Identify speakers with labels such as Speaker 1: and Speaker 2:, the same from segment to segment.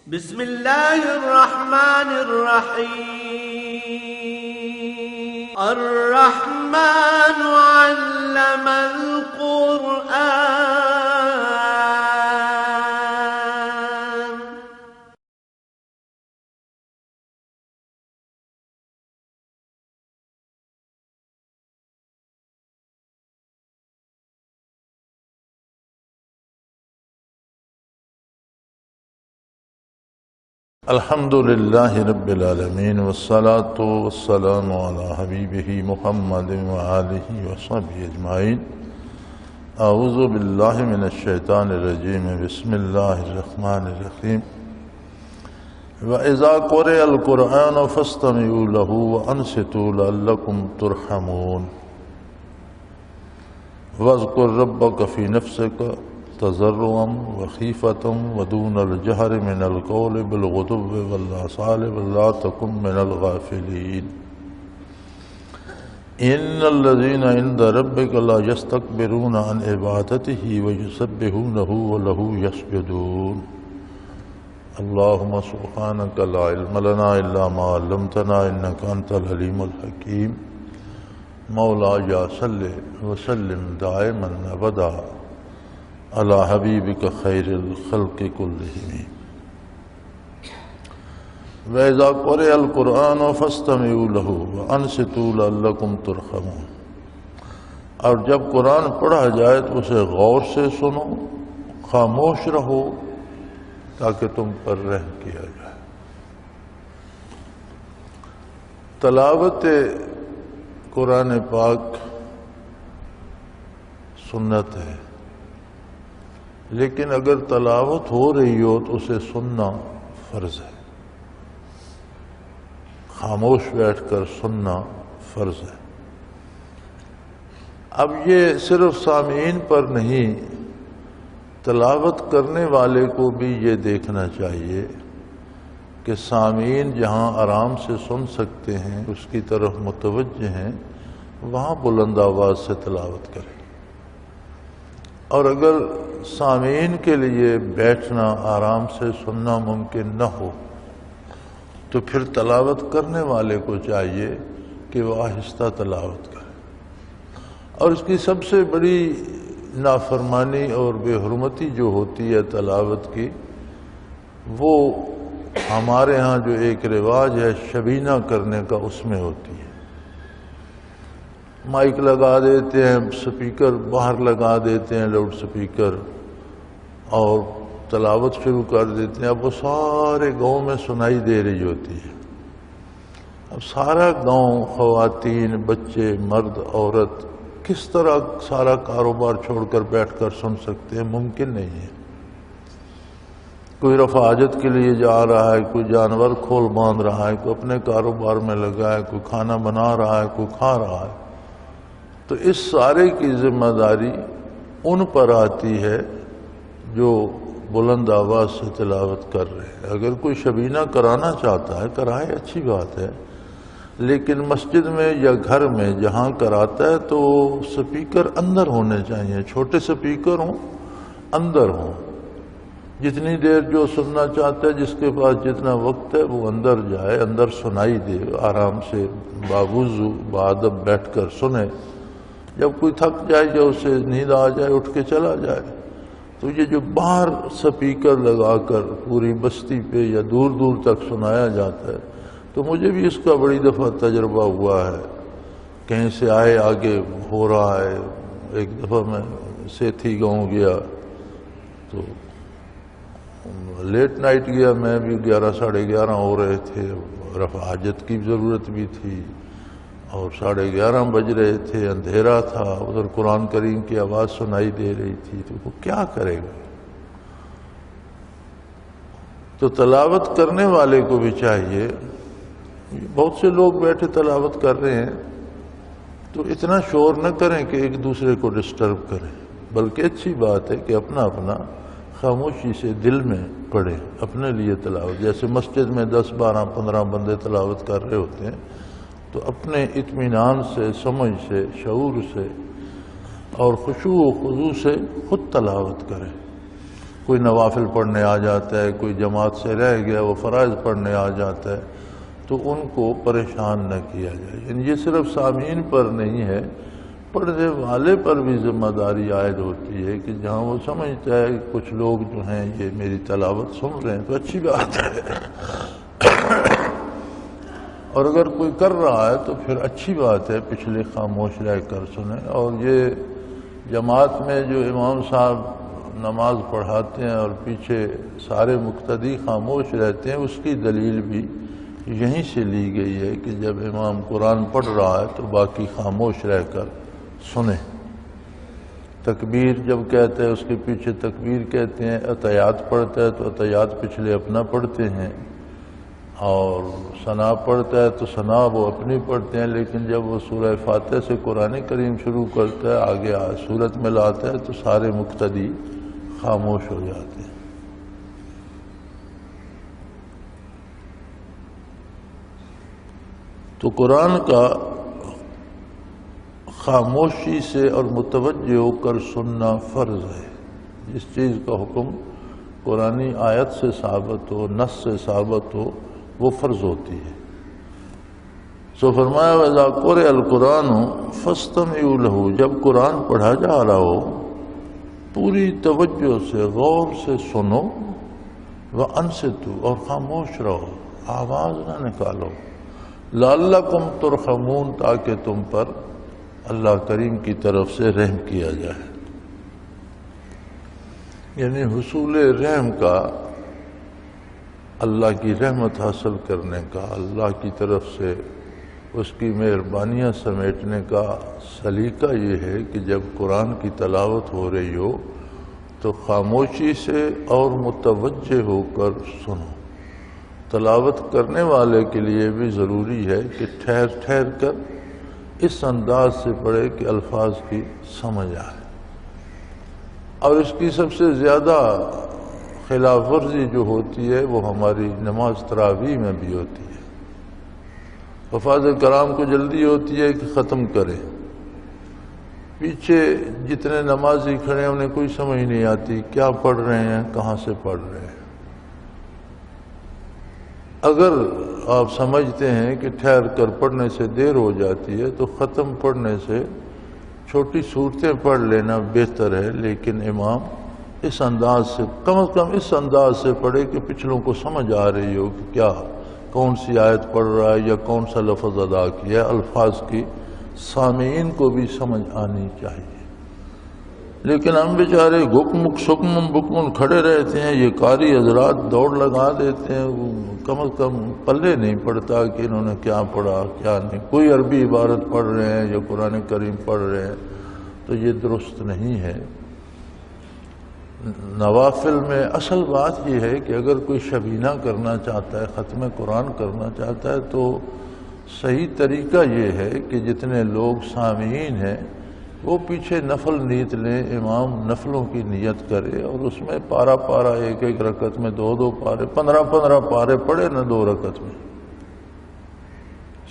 Speaker 1: بسم الله الرحمن الرحيم. الرحمن علم القرآن.
Speaker 2: الحمد للہ رب العالمین والصلاة والسلام علی حبیبہ محمد وآلہ وصحبہ اجمعین. اعوذ باللہ من الشیطان الرجیم. بسم اللہ الرحمن الرحیم. وَإِذَا قُرِئَ الْقُرْآنُ فَاسْتَمِعُوا لَهُ وَأَنصِتُوا لَعَلَّكُمْ تُرْحَمُونَ. وَاذْكُرْ رَبَّكَ فِي نَفْسِكَ تضرعا وخیفة ودون الجہر من القول بالغدو والآصال ولا تکن من الغافلین. ان الذین عند ربک لا یستکبرون عن عبادته ویسبحونہ وله یسجدون. اللہم سبحانک لا علم لنا الا ما علمتنا انک انت العلیم الحکیم. مولایا صلی وسلم دائما ابدا علی حبیبک خیر الخلق کلہم. وَإِذَا قُرِئَ الْقُرْآنُ فَاسْتَمِعُوا لَهُ وَأَنصِتُوا لَعَلَّكُمْ تُرْحَمُونَ. اور جب قرآن پڑھا جائے تو اسے غور سے سنو، خاموش رہو تاکہ تم پر رحم کیا جائے. تلاوت قرآن پاک سنت ہے، لیکن اگر تلاوت ہو رہی ہو تو اسے سننا فرض ہے. خاموش بیٹھ کر سننا فرض ہے. اب یہ صرف سامعین پر نہیں، تلاوت کرنے والے کو بھی یہ دیکھنا چاہیے کہ سامعین جہاں آرام سے سن سکتے ہیں، اس کی طرف متوجہ ہیں، وہاں بلند آواز سے تلاوت کریں. اور اگر سامعین کے لیے بیٹھنا، آرام سے سننا ممکن نہ ہو تو پھر تلاوت کرنے والے کو چاہیے کہ وہ آہستہ تلاوت کرے. اور اس کی سب سے بڑی نافرمانی اور بے حرمتی جو ہوتی ہے تلاوت کی، وہ ہمارے ہاں جو ایک رواج ہے شبینہ کرنے کا، اس میں ہوتی ہے. مائک لگا دیتے ہیں، سپیکر باہر لگا دیتے ہیں، لاؤڈ سپیکر، اور تلاوت شروع کر دیتے ہیں. اب وہ سارے گاؤں میں سنائی دے رہی ہوتی ہے. اب سارا گاؤں، خواتین، بچے، مرد، عورت، کس طرح سارا کاروبار چھوڑ کر بیٹھ کر سن سکتے ہیں؟ ممکن نہیں ہے. کوئی رفع حاجت کے لیے جا رہا ہے، کوئی جانور کھول باندھ رہا ہے، کوئی اپنے کاروبار میں لگا ہے، کوئی کھانا بنا رہا ہے، کوئی کھا رہا ہے. تو اس سارے کی ذمہ داری ان پر آتی ہے جو بلند آواز سے تلاوت کر رہے ہیں. اگر کوئی شبینہ کرانا چاہتا ہے کرائے، اچھی بات ہے، لیکن مسجد میں یا گھر میں جہاں کراتا ہے تو سپیکر اندر ہونے چاہیے. چھوٹے سپیکر ہوں، اندر ہوں. جتنی دیر جو سننا چاہتا ہے، جس کے پاس جتنا وقت ہے، وہ اندر جائے، اندر سنائی دے، آرام سے باوضو بادب بیٹھ کر سنے. جب کوئی تھک جائے یا اسے نیند آ جائے، اٹھ کے چلا جائے. تو یہ جو باہر سپیکر لگا کر پوری بستی پہ یا دور دور تک سنایا جاتا ہے، تو مجھے بھی اس کا بڑی دفعہ تجربہ ہوا ہے. کہیں سے آئے، آگے ہو رہا ہے. ایک دفعہ میں سیتھی گاؤں گیا تو لیٹ نائٹ گیا، میں بھی 11 ساڑھے 11 ہو رہے تھے. رفع حاجت کی ضرورت بھی تھی اور 11:30 بج رہے تھے، اندھیرا تھا. ادھر قرآن کریم کی آواز سنائی دے رہی تھی، تو وہ کیا کرے گا؟ تو تلاوت کرنے والے کو بھی چاہیے. بہت سے لوگ بیٹھے تلاوت کر رہے ہیں تو اتنا شور نہ کریں کہ ایک دوسرے کو ڈسٹرب کریں، بلکہ اچھی بات ہے کہ اپنا اپنا خاموشی سے دل میں پڑھیں اپنے لیے تلاوت. جیسے مسجد میں 10 12 15 بندے تلاوت کر رہے ہوتے ہیں، تو اپنے اطمینان سے، سمجھ سے، شعور سے اور خشوع و خضوع سے خود تلاوت کریں. کوئی نوافل پڑھنے آ جاتا ہے، کوئی جماعت سے رہ گیا وہ فرائض پڑھنے آ جاتا ہے، تو ان کو پریشان نہ کیا جائے۔ یعنی یہ صرف سامعین پر نہیں ہے، پڑھنے والے پر بھی ذمہ داری عائد ہوتی ہے کہ جہاں وہ سمجھتا ہے کہ کچھ لوگ جو ہیں یہ میری تلاوت سن رہے ہیں تو اچھی بات ہے، اور اگر کوئی کر رہا ہے تو پھر اچھی بات ہے، پچھلے خاموش رہ کر سنیں۔ اور یہ جماعت میں جو امام صاحب نماز پڑھاتے ہیں اور پیچھے سارے مقتدی خاموش رہتے ہیں، اس کی دلیل بھی یہیں سے لی گئی ہے کہ جب امام قرآن پڑھ رہا ہے تو باقی خاموش رہ کر سنیں۔ تکبیر جب کہتے ہیں اس کے پیچھے تکبیر کہتے ہیں، عطیات پڑھتا ہے تو عطیات پچھلے اپنا پڑھتے ہیں، اور ثنا پڑھتا ہے تو ثنا وہ اپنی پڑھتے ہیں، لیکن جب وہ سورہ فاتحہ سے قرآن کریم شروع کرتا ہے، آگے سورت میں لاتا ہے تو سارے مقتدی خاموش ہو جاتے ہیں۔ تو قرآن کا خاموشی سے اور متوجہ ہو کر سننا فرض ہے۔ جس چیز کا حکم قرآنی آیت سے ثابت ہو، نص سے ثابت ہو، وہ فرض ہوتی ہے۔ سو فرمایا وَإِذَا قُرِئَ الْقُرْآنُ فَاسْتَمِعُوا لَهُ، جب قرآن پڑھا جا رہا ہو پوری توجہ سے غور سے سنو، وَأَنصِتُوا، اور خاموش رہو، آواز نہ نکالو، لَعَلَّكُمْ تُرْحَمُونَ، تاکہ تم پر اللہ کریم کی طرف سے رحم کیا جائے۔ یعنی حصول رحم کا، اللہ کی رحمت حاصل کرنے کا، اللہ کی طرف سے اس کی مہربانیاں سمیٹنے کا سلیقہ یہ ہے کہ جب قرآن کی تلاوت ہو رہی ہو تو خاموشی سے اور متوجہ ہو کر سنو۔ تلاوت کرنے والے کے لیے بھی ضروری ہے کہ ٹھہر ٹھہر کر اس انداز سے پڑھے کہ الفاظ کی سمجھ آئے۔ اور اس کی سب سے زیادہ خلاف ورزی جو ہوتی ہے وہ ہماری نماز تراویح میں بھی ہوتی ہے۔ حفاظ کرام کو جلدی ہوتی ہے کہ ختم کریں، پیچھے جتنے نمازی کھڑے ہیں انہیں کوئی سمجھ نہیں آتی کیا پڑھ رہے ہیں، کہاں سے پڑھ رہے ہیں۔ اگر آپ سمجھتے ہیں کہ ٹھہر کر پڑھنے سے دیر ہو جاتی ہے تو ختم پڑھنے سے چھوٹی صورتیں پڑھ لینا بہتر ہے، لیکن امام اس انداز سے کم از کم اس انداز سے پڑھے کہ پچھلوں کو سمجھ آ رہی ہو کہ کیا کون سی آیت پڑھ رہا ہے یا کون سا لفظ ادا کیا ہے، الفاظ کی سامعین کو بھی سمجھ آنی چاہیے۔ لیکن ہم بیچارے گکمک سکمن بکمن کھڑے رہتے ہیں، یہ قاری حضرات دوڑ لگا دیتے ہیں، کم از کم پلے نہیں پڑتا کہ انہوں نے کیا پڑھا کیا نہیں، کوئی عربی عبارت پڑھ رہے ہیں یا قرآن کریم پڑھ رہے ہیں، تو یہ درست نہیں ہے۔ نوافل میں اصل بات یہ ہے کہ اگر کوئی شبینہ کرنا چاہتا ہے، ختم قرآن کرنا چاہتا ہے، تو صحیح طریقہ یہ ہے کہ جتنے لوگ سامعین ہیں وہ پیچھے نفل نیت لیں، امام نفلوں کی نیت کرے اور اس میں پارا پارا ایک ایک رکعت میں 2 پارے 15 پارے پڑھے نہ 2 رکعت میں،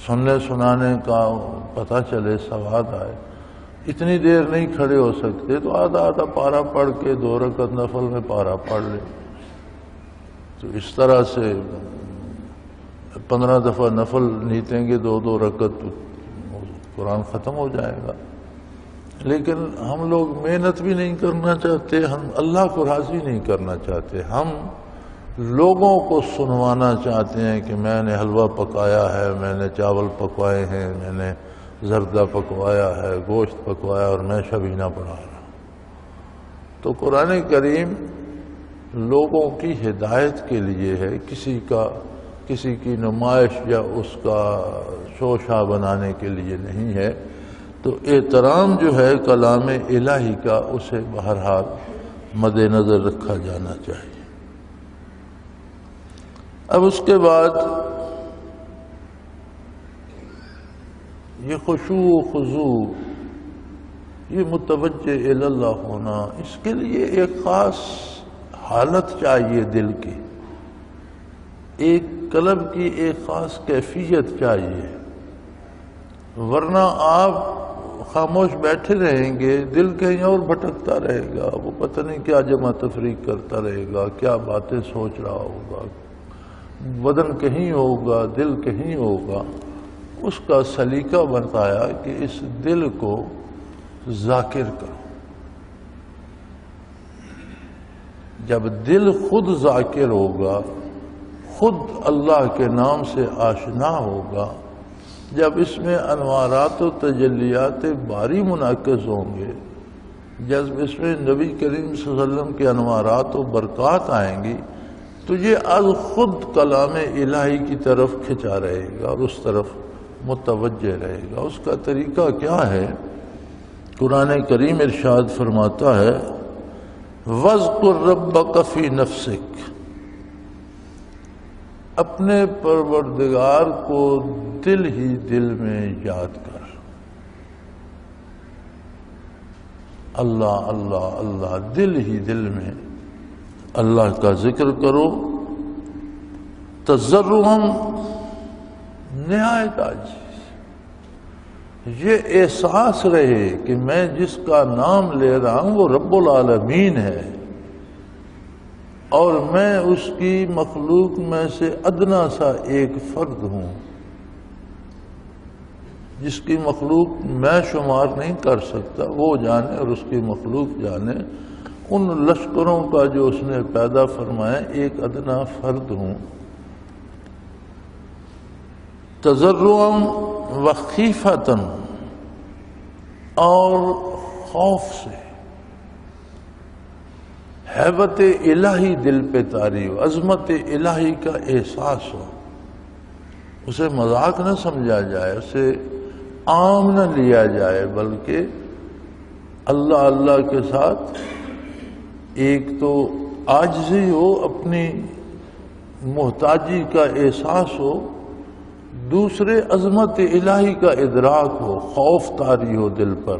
Speaker 2: سننے سنانے کا پتہ چلے، سواد آئے۔ اتنی دیر نہیں کھڑے ہو سکتے تو آدھا پارا پڑھ کے 2 رکعت نفل میں پارا پڑھ لیں۔ تو اس طرح سے 15 دفعہ نفل نیتیں گے 2 رکعت، قرآن ختم ہو جائے گا۔ لیکن ہم لوگ محنت بھی نہیں کرنا چاہتے، ہم اللہ کو راضی نہیں کرنا چاہتے، ہم لوگوں کو سنوانا چاہتے ہیں کہ میں نے حلوہ پکایا ہے، میں نے چاول پکوائے ہیں، میں نے زردہ پکوایا ہے، گوشت پکوایا اور میں شبینہ پڑھا رہا ہوں۔ تو قرآن کریم لوگوں کی ہدایت کے لیے ہے، کسی کی نمائش یا اس کا شوشہ بنانے کے لیے نہیں ہے۔ تو احترام جو ہے کلام الہی کا، اسے بہرحال مد نظر رکھا جانا چاہیے۔ اب اس کے بعد یہ خشوع و خضوع، یہ متوجہ الی اللہ ہونا، اس کے لیے ایک خاص حالت چاہیے، دل کی ایک قلب کی ایک خاص کیفیت چاہیے، ورنہ آپ خاموش بیٹھے رہیں گے دل کہیں اور بھٹکتا رہے گا، وہ پتہ نہیں کیا جمع تفریق کرتا رہے گا، کیا باتیں سوچ رہا ہوگا، بدن کہیں ہوگا دل کہیں ہوگا۔ اس کا سلیقہ بتایا کہ اس دل کو ذاکر کرو۔ جب دل خود ذاکر ہوگا، خود اللہ کے نام سے آشنا ہوگا، جب اس میں انوارات و تجلیات باری منعکس ہوں گے، جب اس میں نبی کریم صلی اللہ علیہ وسلم کے انوارات و برکات آئیں گی، تو یہ از خود کلام الہی کی طرف کھنچا رہے گا اور اس طرف متوجہ رہے گا۔ اس کا طریقہ کیا ہے؟ قرآن کریم ارشاد فرماتا ہے وَاذْكُرْ رَبَّكَ فِي نَفْسِكَ، اپنے پروردگار کو دل ہی دل میں یاد کر۔ اللہ اللہ اللہ، دل ہی دل میں اللہ کا ذکر کرو، تضرعاً، نہایت عاجزی، یہ احساس رہے کہ میں جس کا نام لے رہا ہوں وہ رب العالمین ہے، اور میں اس کی مخلوق میں سے ادنا سا ایک فرد ہوں، جس کی مخلوق میں شمار نہیں کر سکتا، وہ جانے اور اس کی مخلوق جانے۔ ان لشکروں کا جو اس نے پیدا فرمایا ایک ادنا فرد ہوں۔ تضرعاً وخیفتاً، اور خوف سے، ہیبت الہی دل پہ طاری ہو، عظمت الہی کا احساس ہو، اسے مذاق نہ سمجھا جائے، اسے عام نہ لیا جائے، بلکہ اللہ اللہ کے ساتھ ایک تو عاجزی ہو، اپنی محتاجی کا احساس ہو، دوسرے عظمت الہی کا ادراک ہو، خوف طاری ہو دل پر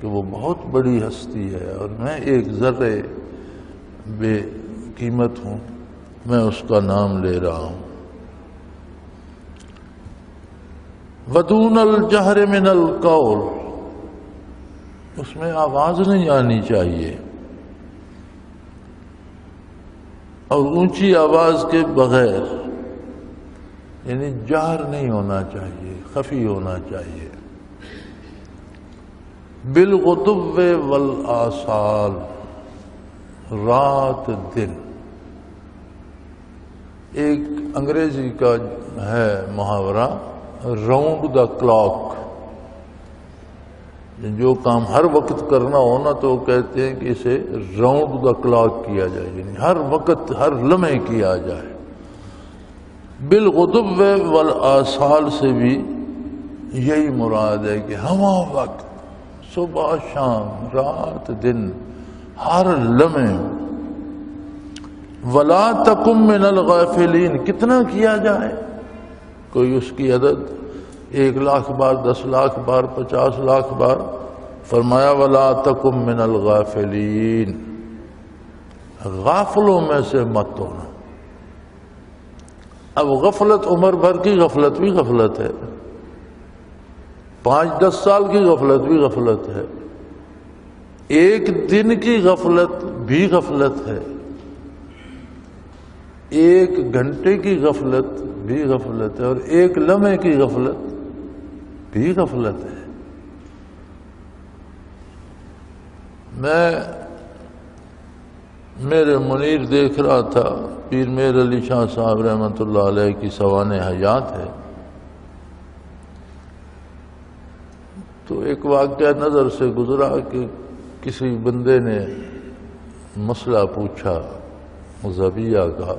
Speaker 2: کہ وہ بہت بڑی ہستی ہے اور میں ایک ذرے بے قیمت ہوں، میں اس کا نام لے رہا ہوں۔ وَدُونَ الْجَهْرِ مِنَ الْقَوْلِ، اس میں آواز نہیں آنی چاہیے، اور اونچی آواز کے بغیر، یعنی جہر نہیں ہونا چاہیے، خفی ہونا چاہیے۔ بالغدو والآصال، رات دن۔ ایک انگریزی کا ہے محاورہ، راؤنڈ دا کلاک، جو کام ہر وقت کرنا ہونا تو وہ کہتے ہیں کہ اسے راؤنڈ دا کلاک کیا جائے، یعنی ہر وقت ہر لمحے کیا جائے۔ بالغدو والآصال سے بھی یہی مراد ہے کہ ہمہ وقت، صبح شام، رات دن، ہر لمحے۔ ولا تکن من الغافلین، کتنا کیا جائے؟ کوئی اس کی عدد 1,00,000 بار، 10,00,000 بار، 50,00,000 بار؟ فرمایا ولا تکن من الغافلین، غافلوں میں سے مت ہونا۔ اب غفلت عمر بھر کی غفلت بھی غفلت ہے، 5-10 سال کی غفلت بھی غفلت ہے، ایک دن کی غفلت بھی غفلت ہے، 1 گھنٹے کی غفلت بھی غفلت ہے، اور 1 لمحے کی غفلت بھی غفلت ہے۔ میں میرے منیر دیکھ رہا تھا، پیر میر علی شاہ صاحب رحمۃ اللہ علیہ کی سوانح حیات ہے، تو ایک واقعہ نظر سے گزرا کہ کسی بندے نے مسئلہ پوچھا ذبیحہ کا،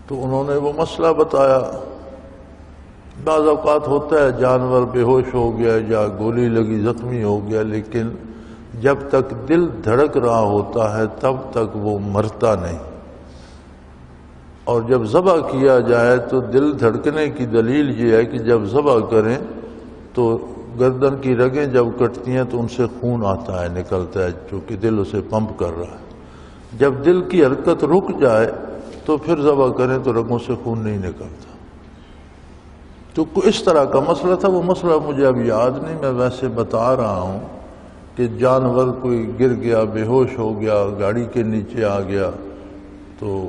Speaker 2: تو انہوں نے وہ مسئلہ بتایا۔ بعض اوقات ہوتا ہے جانور بے ہوش ہو گیا یا گولی لگی زخمی ہو گیا، لیکن جب تک دل دھڑک رہا ہوتا ہے تب تک وہ مرتا نہیں، اور جب ذبح کیا جائے تو دل دھڑکنے کی دلیل یہ ہے کہ جب ذبح کریں تو گردن کی رگیں جب کٹتی ہیں تو ان سے خون آتا ہے، نکلتا ہے، چونکہ دل اسے پمپ کر رہا ہے۔ جب دل کی حرکت رک جائے تو پھر ذبح کریں تو رگوں سے خون نہیں نکلتا۔ تو اس طرح کا مسئلہ تھا. وہ مسئلہ مجھے اب یاد نہیں، میں ویسے بتا رہا ہوں کہ جانور کوئی گر گیا، بے ہوش ہو گیا، گاڑی کے نیچے آ گیا. تو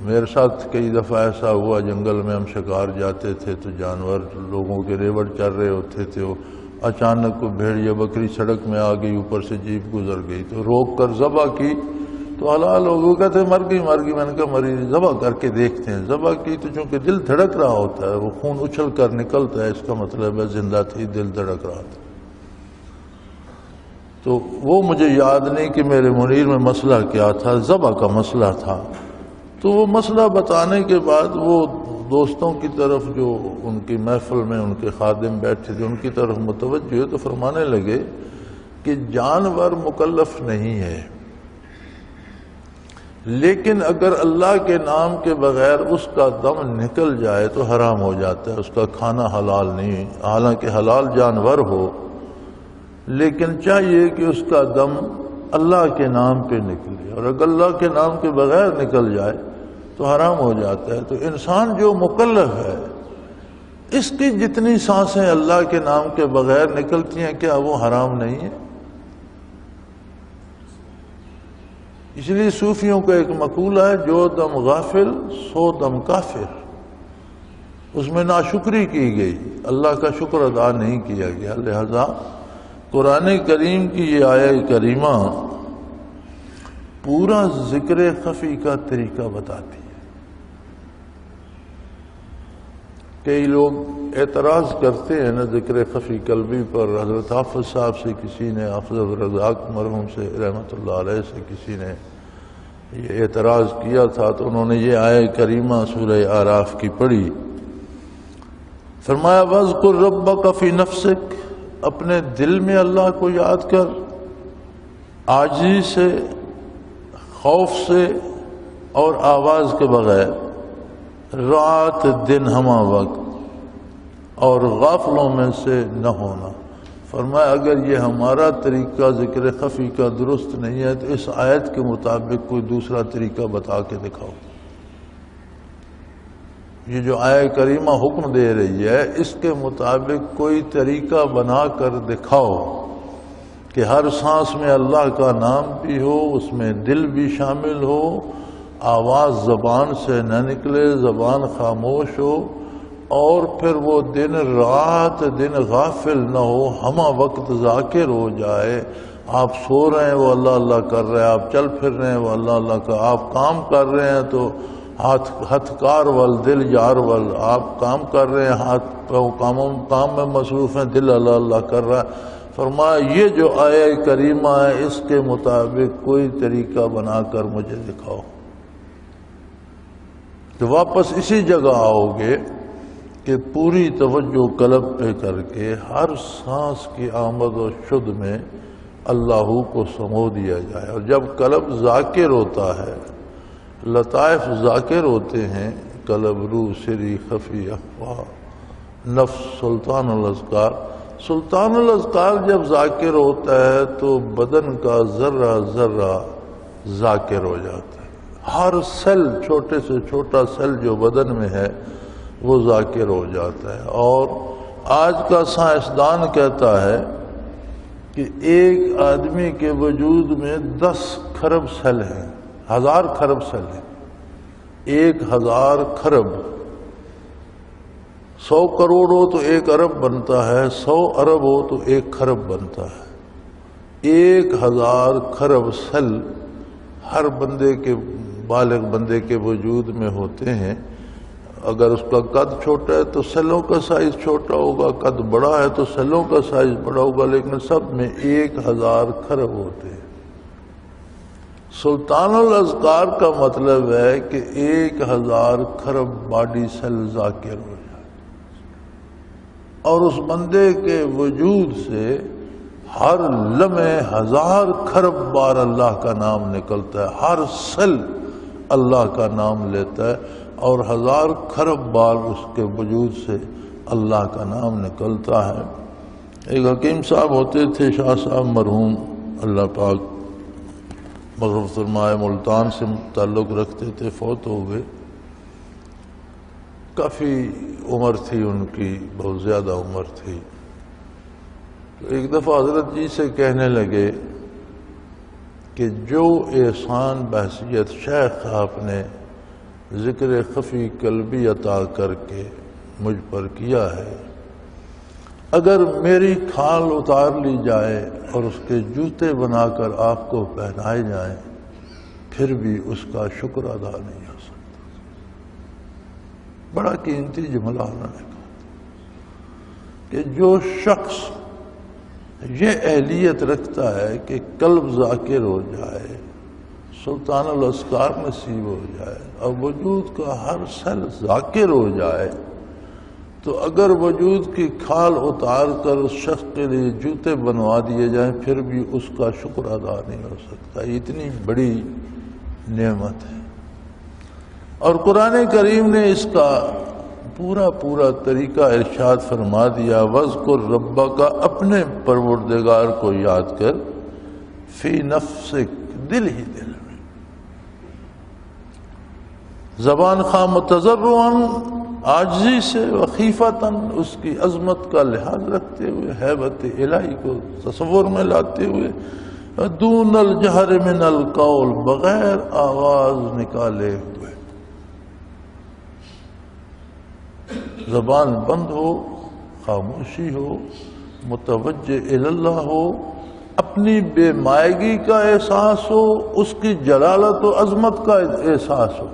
Speaker 2: میرے ساتھ کئی دفعہ ایسا ہوا، جنگل میں ہم شکار جاتے تھے تو جانور لوگوں کے ریوڑ چل رہے ہوتے تھے، وہ اچانک کوئی بھیڑ یا بکری سڑک میں آ گئی، اوپر سے جیپ گزر گئی تو روک کر ذبح کی تو حلال ہو گئی. کہتے مر گئی مر گئی. میں نے کہا مری ذبح کر کے دیکھتے ہیں. ذبح کی تو چونکہ دل دھڑک رہا ہوتا ہے، وہ خون اچھل کر نکلتا ہے، اس کا مطلب ہے زندہ تھی، دل دھڑک رہا تھا. تو وہ مجھے یاد نہیں کہ میرے منیر میں مسئلہ کیا تھا، ذبح کا مسئلہ تھا. تو وہ مسئلہ بتانے کے بعد وہ دوستوں کی طرف جو ان کی محفل میں ان کے خادم بیٹھے تھے ان کی طرف متوجہ ہوئے تو فرمانے لگے کہ جانور مکلف نہیں ہے، لیکن اگر اللہ کے نام کے بغیر اس کا دم نکل جائے تو حرام ہو جاتا ہے، اس کا کھانا حلال نہیں. حالانکہ حلال جانور ہو لیکن چاہیے کہ اس کا دم اللہ کے نام پہ نکلے، اور اگر اللہ کے نام کے بغیر نکل جائے تو حرام ہو جاتا ہے. تو انسان جو مکلف ہے اس کی جتنی سانسیں اللہ کے نام کے بغیر نکلتی ہیں کیا وہ حرام نہیں ہے؟ اس لیے صوفیوں کا ایک مقولہ ہے، جو دم غافل سو دم کافر. اس میں ناشکری کی گئی، اللہ کا شکر ادا نہیں کیا گیا. لہذا قرآن کریم کی یہ آیہ کریمہ پورا ذکر خفی کا طریقہ بتاتی ہے. کئی لوگ اعتراض کرتے ہیں نا ذکر خفی قلبی پر. حضرت حافظ صاحب سے کسی نے، حافظ الرزاق مرحوم سے رحمۃ اللہ علیہ سے کسی نے یہ اعتراض کیا تھا تو انہوں نے یہ آیہ کریمہ سورہ اعراف کی پڑھی. فرمایا وَاذْكُرْ رَبَّكَ فِي نَفْسِكَ، اپنے دل میں اللہ کو یاد کر، عاجزی سے، خوف سے اور آواز کے بغیر، رات دن ہمہ وقت، اور غافلوں میں سے نہ ہونا. فرمایا اگر یہ ہمارا طریقہ ذکر خفی کا درست نہیں ہے تو اس آیت کے مطابق کوئی دوسرا طریقہ بتا کے دکھاؤ. یہ جو آیہ کریمہ حکم دے رہی ہے اس کے مطابق کوئی طریقہ بنا کر دکھاؤ کہ ہر سانس میں اللہ کا نام بھی ہو، اس میں دل بھی شامل ہو، آواز زبان سے نہ نکلے، زبان خاموش ہو، اور پھر وہ دن رات دن غافل نہ ہو، ہمہ وقت ذاکر ہو جائے. آپ سو رہے ہیں وہ اللہ اللہ کر رہے ہیں، آپ چل پھر رہے ہیں وہ اللہ اللہ کا، آپ کام کر رہے ہیں تو ہاتھ کار ول دل یار ول، آپ کام کر رہے ہیں ہاتھ کام میں مصروف ہیں، دل اللہ اللہ کر رہا ہے. فرمایا یہ جو آیہ کریمہ ہے اس کے مطابق کوئی طریقہ بنا کر مجھے دکھاؤ. تو واپس اسی جگہ آؤ گے کہ پوری توجہ قلب پہ کر کے ہر سانس کی آمد و شد میں اللہ کو سمو دیا جائے. اور جب قلب ذاکر ہوتا ہے، لطائف ذاکر ہوتے ہیں، قلب روح سری خفی اخفا نفس سلطان الاذکار. سلطان الاذکار جب ذاکر ہوتا ہے تو بدن کا ذرہ ذرہ ذاکر ہو جاتا ہے. ہر سیل، چھوٹے سے چھوٹا سیل جو بدن میں ہے وہ ذاکر ہو جاتا ہے. اور آج کا سائنسدان کہتا ہے کہ ایک آدمی کے وجود میں 10 کھرب سیل ہیں، 1000 کھرب سیل ہیں. 1000 کھرب، 100 کروڑ ہو تو 1 ارب بنتا ہے، 100 ارب ہو تو 1 کھرب بنتا ہے. 1000 کھرب سیل ہر بندے کے، بالغ بندے کے وجود میں ہوتے ہیں. اگر اس کا قد چھوٹا ہے تو سیلوں کا سائز چھوٹا ہوگا، قد بڑا ہے تو سیلوں کا سائز بڑا ہوگا، لیکن سب میں 1000 کھرب ہوتے ہیں. سلطان الاذکار کا مطلب ہے کہ 1000 کھرب باڈی سیل ذاکر ہو جائے اور اس بندے کے وجود سے ہر لمحے 1000 کھرب بار اللہ کا نام نکلتا ہے. ہر سیل اللہ کا نام لیتا ہے اور 1000 کھرب بار اس کے وجود سے اللہ کا نام نکلتا ہے. ایک حکیم صاحب ہوتے تھے، شاہ صاحب مرحوم، اللہ پاک مغفرت فرمائے، ملتان سے تعلق رکھتے تھے، فوت ہو گئے. کافی عمر تھی ان کی، بہت زیادہ عمر تھی. تو ایک دفعہ حضرت جی سے کہنے لگے کہ جو احسان بحیثیت شیخ آپ نے ذکر خفی قلبی عطا کر کے مجھ پر کیا ہے، اگر میری کھال اتار لی جائے اور اس کے جوتے بنا کر آپ کو پہنائے جائیں پھر بھی اس کا شکر ادا نہیں ہو سکتا. بڑا قیمتی جملہ انہوں نے کہا کہ جو شخص یہ اہلیت رکھتا ہے کہ قلب ذاکر ہو جائے، سلطان الاسکار نصیب ہو جائے اور وجود کا ہر سیل ذاکر ہو جائے، تو اگر وجود کی کھال اتار کر اس شخص کے لیے جوتے بنوا دیے جائیں پھر بھی اس کا شکر ادا نہیں ہو سکتا. اتنی بڑی نعمت ہے. اور قرآن کریم نے اس کا پورا طریقہ ارشاد فرما دیا، وَاذْكُرْ رَبَّكَ، اپنے پروردگار کو یاد کر، فی نفسک، دل ہی دل میں، زبان خواہ متضرعاً، عاجزی سے، وخیفتاً، اس کی عظمت کا لحاظ رکھتے ہوئے، ہیبت الہی کو تصور میں لاتے ہوئے، دون الجہر من القول، بغیر آواز نکالے ہوئے. زبان بند ہو، خاموشی ہو، متوجہ اللہ ہو، اپنی بے مائگی کا احساس ہو، اس کی جلالت و عظمت کا احساس ہو.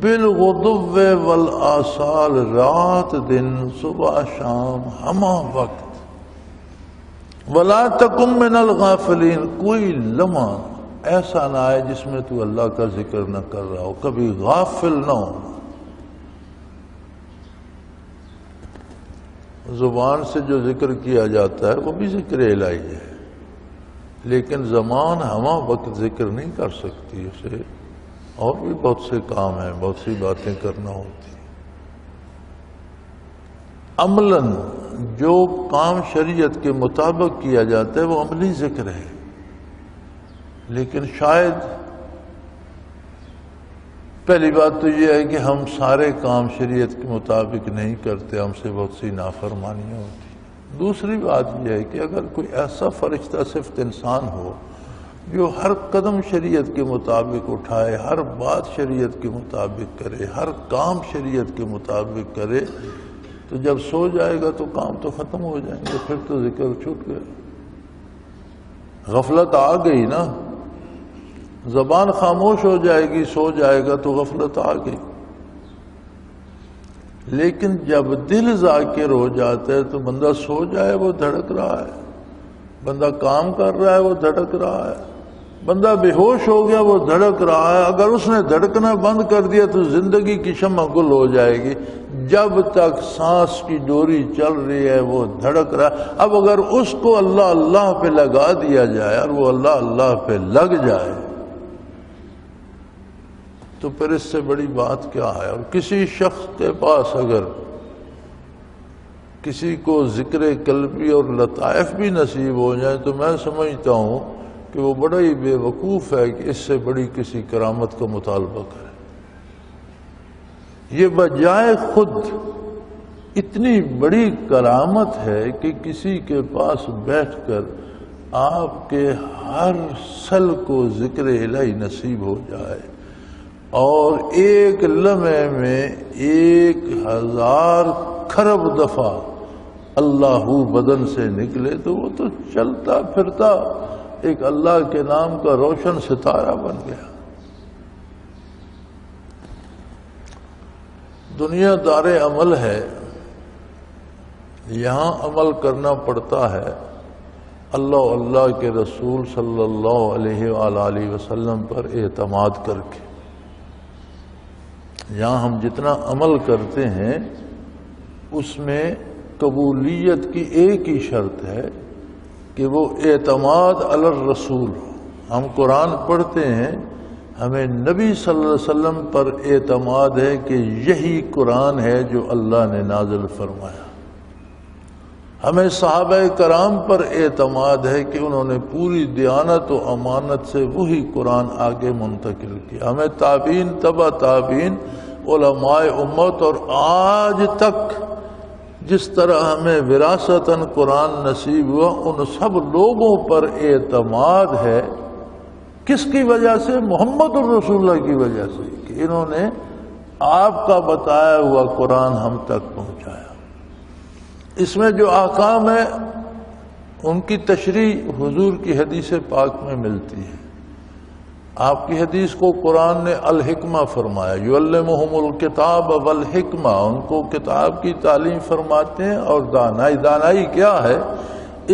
Speaker 2: بالغدو والآصال، رات دن، صبح شام، ہمہ وقت. ولا تکن من الغافلین، کوئی لمحہ ایسا نہ آئے جس میں تو اللہ کا ذکر نہ کر رہا ہو، کبھی غافل نہ ہو. زبان سے جو ذکر کیا جاتا ہے وہ بھی ذکر الہی ہے، لیکن زبان ہمہ وقت ذکر نہیں کر سکتی، اسے اور بھی بہت سے کام ہیں، بہت سی باتیں کرنا ہوتی. عملاً جو کام شریعت کے مطابق کیا جاتا ہے وہ عملی ذکر ہے، لیکن شاید پہلی بات تو یہ ہے کہ ہم سارے کام شریعت کے مطابق نہیں کرتے، ہم سے بہت سی نافرمانیاں ہوتی. دوسری بات یہ ہے کہ اگر کوئی ایسا فرشتہ صفت انسان ہو جو ہر قدم شریعت کے مطابق اٹھائے، ہر بات شریعت کے مطابق کرے، ہر کام شریعت کے مطابق کرے، تو جب سو جائے گا تو کام تو ختم ہو جائیں گے، پھر تو ذکر چھوٹ گیا. غفلت آ گئی نا، زبان خاموش ہو جائے گی، سو جائے گا تو غفلت آ گئی. لیکن جب دل ذاکر ہو جاتا ہے تو بندہ سو جائے وہ دھڑک رہا ہے، بندہ کام کر رہا ہے وہ دھڑک رہا ہے، بندہ بے ہوش ہو گیا وہ دھڑک رہا ہے. اگر اس نے دھڑکنا بند کر دیا تو زندگی کی شمع گل ہو جائے گی. جب تک سانس کی ڈوری چل رہی ہے وہ دھڑک رہا ہے. اب اگر اس کو اللہ اللہ پہ لگا دیا جائے اور وہ اللہ اللہ پہ لگ جائے تو پھر اس سے بڑی بات کیا ہے. اور کسی شخص کے پاس اگر کسی کو ذکر قلبی اور لطائف بھی نصیب ہو جائے تو میں سمجھتا ہوں کہ وہ بڑا ہی بے وقوف ہے کہ اس سے بڑی کسی کرامت کا مطالبہ کرے. یہ بجائے خود اتنی بڑی کرامت ہے کہ کسی کے پاس بیٹھ کر آپ کے ہر سل کو ذکر الہی نصیب ہو جائے اور ایک لمحے میں 1000 کھرب دفعہ اللہ بدن سے نکلے تو وہ تو چلتا پھرتا ایک اللہ کے نام کا روشن ستارہ بن گیا. دنیا دار عمل ہے، یہاں عمل کرنا پڑتا ہے اللہ اللہ کے رسول صلی اللہ علیہ وآلہ وسلم پر اعتماد کر کے. یہاں ہم جتنا عمل کرتے ہیں اس میں قبولیت کی ایک ہی شرط ہے کہ وہ اعتماد علی الرسول. ہم قرآن پڑھتے ہیں، ہمیں نبی صلی اللہ علیہ وسلم پر اعتماد ہے کہ یہی قرآن ہے جو اللہ نے نازل فرمایا. ہمیں صحابہ کرام پر اعتماد ہے کہ انہوں نے پوری دیانت و امانت سے وہی قرآن آگے منتقل کیا. ہمیں تابعین، تبع تابعین، علماء امت اور آج تک جس طرح ہمیں وراثتاً قرآن نصیب ہوا، ان سب لوگوں پر اعتماد ہے. کس کی وجہ سے؟ محمد الرسول اللہ کی وجہ سے، کہ انہوں نے آپ کا بتایا ہوا قرآن ہم تک پہنچایا. اس میں جو احکام ہے ان کی تشریح حضور کی حدیث پاک میں ملتی ہے. آپ کی حدیث کو قرآن نے الحکمہ فرمایا، یعلمہم الکتاب والحکمہ، ان کو کتاب کی تعلیم فرماتے ہیں اور دانائی. دانائی کیا ہے؟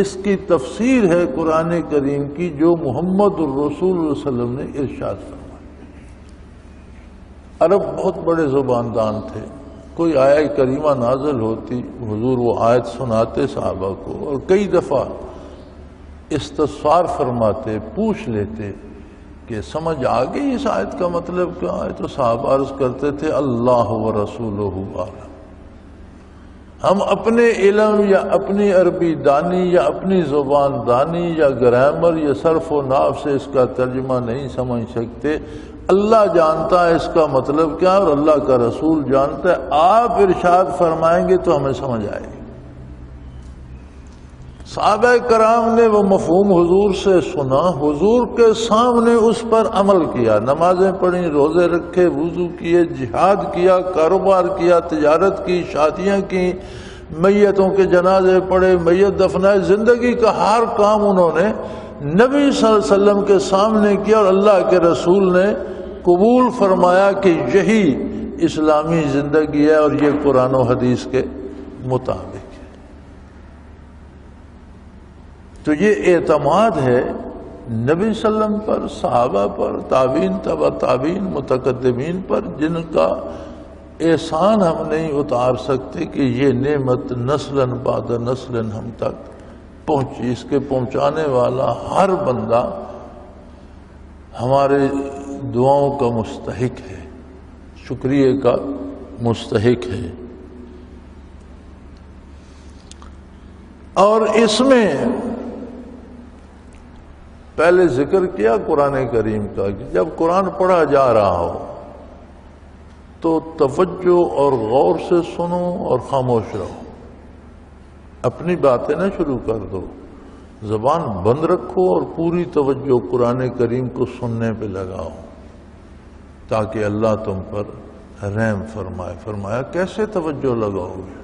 Speaker 2: اس کی تفسیر ہے قرآن کریم کی جو محمد الرسول صلی اللہ علیہ وسلم نے ارشاد فرمایا. عرب بہت بڑے زباندان تھے. کوئی آیہ کریمہ نازل ہوتی، حضور وہ آیت سناتے صحابہ کو، اور کئی دفعہ استفسار فرماتے، پوچھ لیتے کہ سمجھ آ گئی اس آیت کا مطلب کیا ہے؟ تو صحابہ عرض کرتے تھے اللہ و رسولہ اعلم. ہم اپنے علم یا اپنی عربی دانی یا اپنی زبان دانی یا گرامر یا صرف و نحو سے اس کا ترجمہ نہیں سمجھ سکتے. اللہ جانتا ہے اس کا مطلب کیا، اور اللہ کا رسول جانتا ہے. آپ ارشاد فرمائیں گے تو ہمیں سمجھ آئے گی. صحابہ کرام نے وہ مفہوم حضور سے سنا، حضور کے سامنے اس پر عمل کیا، نمازیں پڑھیں، روزے رکھے، وضو کیے، جہاد کیا، کاروبار کیا، تجارت کی، شادیاں کی، میتوں کے جنازے پڑھے، میت دفنائے. زندگی کا ہر کام انہوں نے نبی صلی اللہ علیہ وسلم کے سامنے کیا، اور اللہ کے رسول نے قبول فرمایا کہ یہی اسلامی زندگی ہے اور یہ قرآن و حدیث کے مطابق ہے. تو یہ اعتماد ہے نبی صلی اللہ علیہ وسلم پر، صحابہ پر، تابعین، تبع تابعین، متقدمین پر، جن کا احسان ہم نہیں اتار سکتے کہ یہ نعمت نسلاً بعد نسلاً ہم تک پہنچی. اس کے پہنچانے والا ہر بندہ ہمارے دعاؤں کا مستحق ہے، شکریہ کا مستحق ہے. اور اس میں پہلے ذکر کیا قرآن کریم کا کہ جب قرآن پڑھا جا رہا ہو تو توجہ اور غور سے سنو اور خاموش رہو. اپنی باتیں نہ شروع کر دو، زبان بند رکھو اور پوری توجہ قرآن کریم کو سننے پہ لگاؤ تاکہ اللہ تم پر رحم فرمائے. فرمایا کیسے توجہ لگاؤ گے،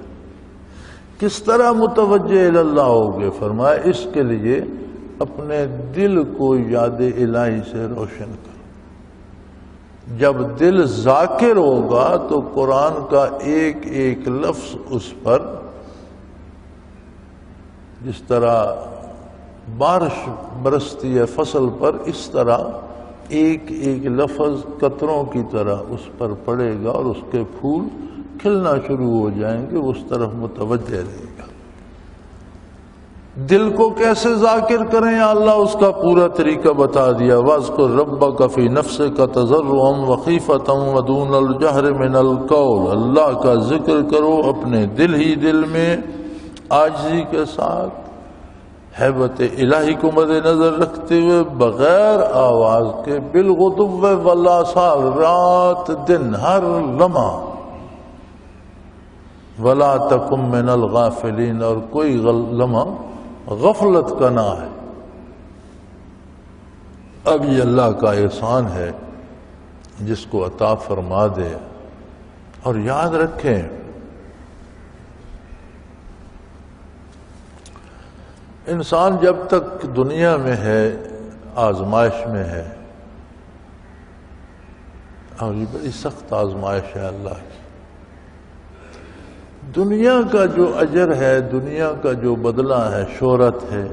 Speaker 2: کس طرح متوجہ اللہ ہوگے؟ فرمایا اس کے لیے اپنے دل کو یاد الہی سے روشن کرو. جب دل ذاکر ہوگا تو قرآن کا ایک ایک لفظ اس پر، جس طرح بارش برستی ہے فصل پر، اس طرح ایک ایک لفظ قطروں کی طرح اس پر پڑے گا اور اس کے پھول کھلنا شروع ہو جائیں گے. اس طرف متوجہ رہے گا. دل کو کیسے ذاکر کریں یا اللہ، اس کا پورا طریقہ بتا دیا. وَاذْكُرْ رَبَّكَ فِي نَفْسِكَ تَضَرُّعًا وَخِيفَةً وَدُونَ الْجَهْرِ مِنَ الْقَوْلِ. اللہ کا ذکر کرو اپنے دل ہی دل میں عاجزی کے ساتھ، ہیبت الہی کو مد نظر رکھتے ہوئے، بغیر آواز کے، بالغدو والآصال، رات دن ہر لمحہ. وَلَا تَكُن مِّنَ الْغَافِلِينَ، اور کوئی لمحہ غفلت کا نہ ہے. اب یہ اللہ کا احسان ہے جس کو عطا فرما دے. اور یاد رکھیں انسان جب تک دنیا میں ہے آزمائش میں ہے، اور یہ بڑی سخت آزمائش ہے اللہ کی. دنیا کا جو اجر ہے، دنیا کا جو بدلہ ہے، شہرت ہے،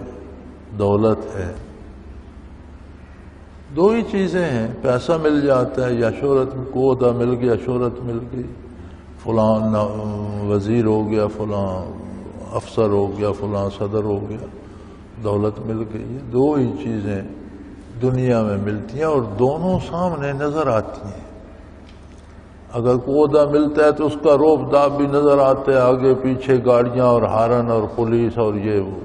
Speaker 2: دولت ہے. دو ہی چیزیں ہیں، پیسہ مل جاتا ہے یا شہرت کو عہدہ مل گیا، شہرت مل گئی، فلاں وزیر ہو گیا، فلاں افسر ہو گیا، فلاں صدر ہو گیا، دولت مل گئی. یہ دو ہی چیزیں دنیا میں ملتی ہیں اور دونوں سامنے نظر آتی ہیں. اگر کودا ملتا ہے تو اس کا روب داب بھی نظر آتا ہے، آگے پیچھے گاڑیاں اور ہارن اور پولیس اور یہ وہ۔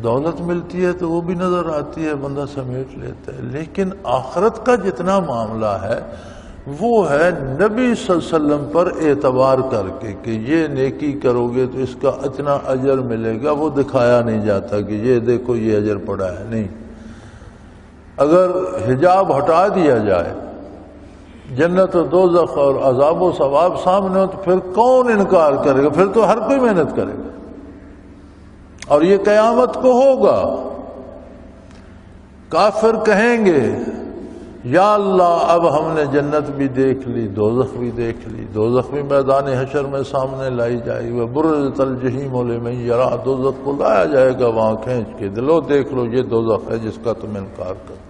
Speaker 2: دولت ملتی ہے تو وہ بھی نظر آتی ہے، بندہ سمیٹ لیتا ہے۔ لیکن آخرت کا جتنا معاملہ ہے وہ ہے نبی صلی اللہ علیہ وسلم پر اعتبار کر کے کہ یہ نیکی کرو گے تو اس کا اتنا اجر ملے گا، وہ دکھایا نہیں جاتا کہ یہ دیکھو یہ اجر پڑا ہے، نہیں۔ اگر حجاب ہٹا دیا جائے، جنت و دوزخ اور عذاب و ثواب سامنے ہو، تو پھر کون انکار کرے گا؟ پھر تو ہر کوئی محنت کرے گا، اور یہ قیامت کو ہوگا۔ کافر کہیں گے یا اللہ اب ہم نے جنت بھی دیکھ لی، دوزخ بھی دیکھ لی، دوزخ بھی میدان حشر میں سامنے لائی جائے گی، وَبُرِّزَتِ الْجَحِيمُ لِمَن يَرَىٰ، دوزخ کو لایا جائے گا وہاں کھینچ کے، لو دیکھ لو یہ دوزخ ہے جس کا تم انکار کرو۔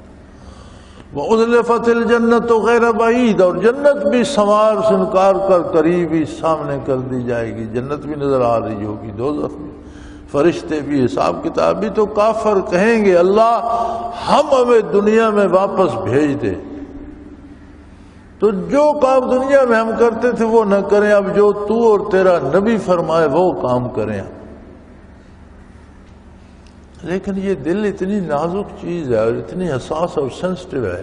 Speaker 2: وَأُزْلِفَتِ الْجَنَّةُ غَيْرَ بَعِيدٍ، اور جنت بھی سنوار سے انکار کر قریب ہی سامنے کر دی جائے گی، جنت بھی نظر آ رہی ہوگی، دوزخ بھی، فرشتے بھی، حساب کتاب بھی۔ تو کافر کہیں گے اللہ ہمیں دنیا میں واپس بھیج دے، تو جو کام دنیا میں ہم کرتے تھے وہ نہ کریں، اب جو تو اور تیرا نبی فرمائے وہ کام کریں۔ لیکن یہ دل اتنی نازک چیز ہے اور اتنی حساس اور سینسٹیو ہے،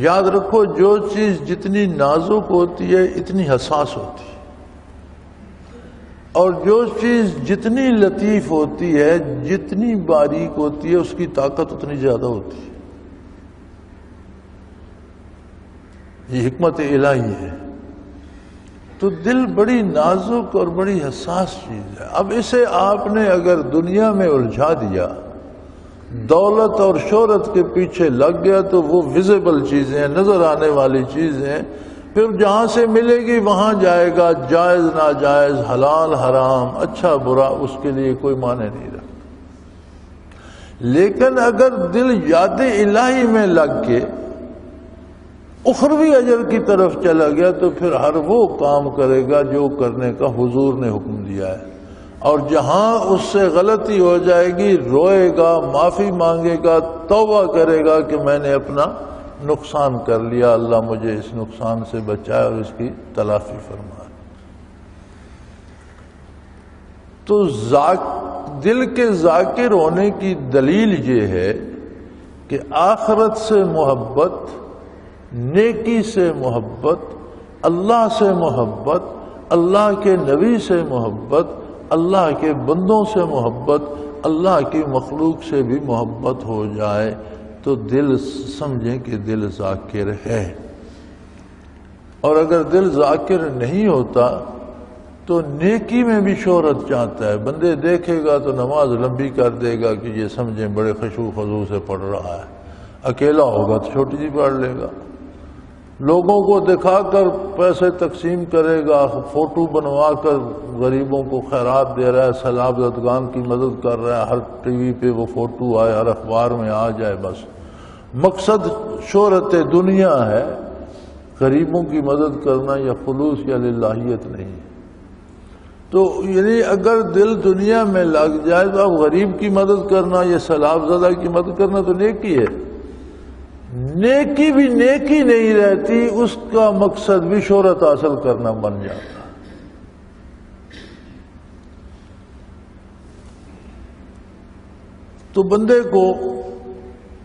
Speaker 2: یاد رکھو جو چیز جتنی نازک ہوتی ہے اتنی حساس ہوتی ہے، اور جو چیز جتنی لطیف ہوتی ہے، جتنی باریک ہوتی ہے، اس کی طاقت اتنی زیادہ ہوتی ہے۔ یہ حکمت الہی ہے۔ تو دل بڑی نازک اور بڑی حساس چیز ہے۔ اب اسے آپ نے اگر دنیا میں الجھا دیا، دولت اور شہرت کے پیچھے لگ گیا، تو وہ ویزیبل چیزیں، نظر آنے والی چیزیں، پھر جہاں سے ملے گی وہاں جائے گا، جائز ناجائز، حلال حرام، اچھا برا، اس کے لیے کوئی معنی نہیں رکھتا۔ لیکن اگر دل یاد الہی میں لگ کے اخروی اجر کی طرف چلا گیا، تو پھر ہر وہ کام کرے گا جو کرنے کا حضور نے حکم دیا ہے، اور جہاں اس سے غلطی ہو جائے گی روئے گا، معافی مانگے گا، توبہ کرے گا کہ میں نے اپنا نقصان کر لیا، اللہ مجھے اس نقصان سے بچائے اور اس کی تلافی فرمائے۔ تو دل کے ذاکر ہونے کی دلیل یہ ہے کہ آخرت سے محبت، نیکی سے محبت، اللہ سے محبت، اللہ کے نبی سے محبت، اللہ کے بندوں سے محبت، اللہ کی مخلوق سے بھی محبت ہو جائے تو دل سمجھیں کہ دل ذاکر ہے۔ اور اگر دل ذاکر نہیں ہوتا تو نیکی میں بھی شہرت چاہتا ہے، بندے دیکھے گا تو نماز لمبی کر دے گا کہ یہ سمجھیں بڑے خشوع خضوع سے پڑھ رہا ہے، اکیلا ہوگا تو چھوٹی سی پڑھ لے گا، لوگوں کو دکھا کر پیسے تقسیم کرے گا، فوٹو بنوا کر غریبوں کو خیرات دے رہا ہے، سیلاب زدگان کی مدد کر رہا ہے، ہر ٹی وی پہ وہ فوٹو آئے، ہر اخبار میں آ جائے، بس مقصد شہرت دنیا ہے، غریبوں کی مدد کرنا یا خلوص یا للہیت نہیں۔ تو یعنی اگر دل دنیا میں لگ جائے تو اب غریب کی مدد کرنا یا سیلاب زدہ کی مدد کرنا تو نیکی ہے، نیکی بھی نیکی نہیں رہتی، اس کا مقصد بھی شہرت حاصل کرنا بن جاتا۔ تو بندے کو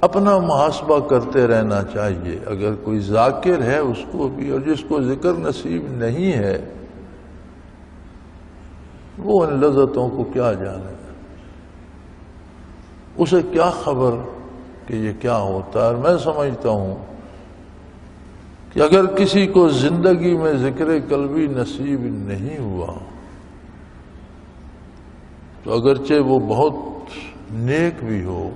Speaker 2: اپنا محاسبہ کرتے رہنا چاہیے، اگر کوئی ذاکر ہے اس کو بھی، اور جس کو ذکر نصیب نہیں ہے وہ ان لذتوں کو کیا جانے، اسے کیا خبر کہ یہ کیا ہوتا ہے۔ اور میں سمجھتا ہوں کہ اگر کسی کو زندگی میں ذکر قلبی نصیب نہیں ہوا تو اگرچہ وہ بہت نیک بھی ہو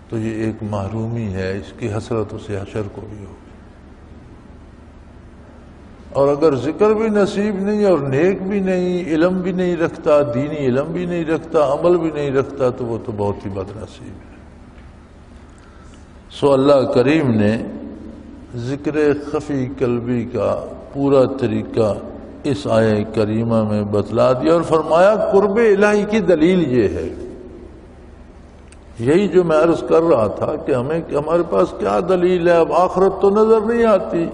Speaker 2: تو یہ ایک محرومی ہے، اس کی حسرت اسے حشر کو بھی ہوگی۔ اور اگر ذکر بھی نصیب نہیں اور نیک بھی نہیں، علم بھی نہیں رکھتا، دینی علم بھی نہیں رکھتا، عمل بھی نہیں رکھتا، تو وہ تو بہت ہی بد نصیب ہے۔ سو اللہ کریم نے ذکر خفی قلبی کا پورا طریقہ اس آیہ کریمہ میں بتلا دیا اور فرمایا قرب الہی کی دلیل یہ ہے۔ یہی جو میں عرض کر رہا تھا کہ ہمارے پاس کیا دلیل ہے، اب آخرت تو نظر نہیں آتی،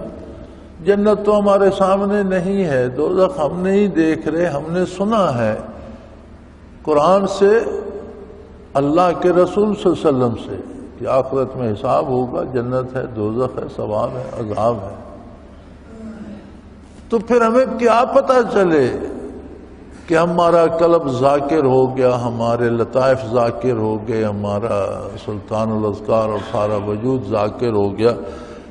Speaker 2: جنت تو ہمارے سامنے نہیں ہے، دوزخ ہم نہیں دیکھ رہے، ہم نے سنا ہے قرآن سے، اللہ کے رسول صلی اللہ علیہ وسلم سے کہ آخرت میں حساب ہوگا، جنت ہے، دوزخ ہے، ثواب ہے، عذاب ہے۔ تو پھر ہمیں کیا پتہ چلے کہ ہمارا قلب ذاکر ہو گیا، ہمارے لطائف ذاکر ہو گئے، ہمارا سلطان الاذکار اور سارا وجود ذاکر ہو گیا۔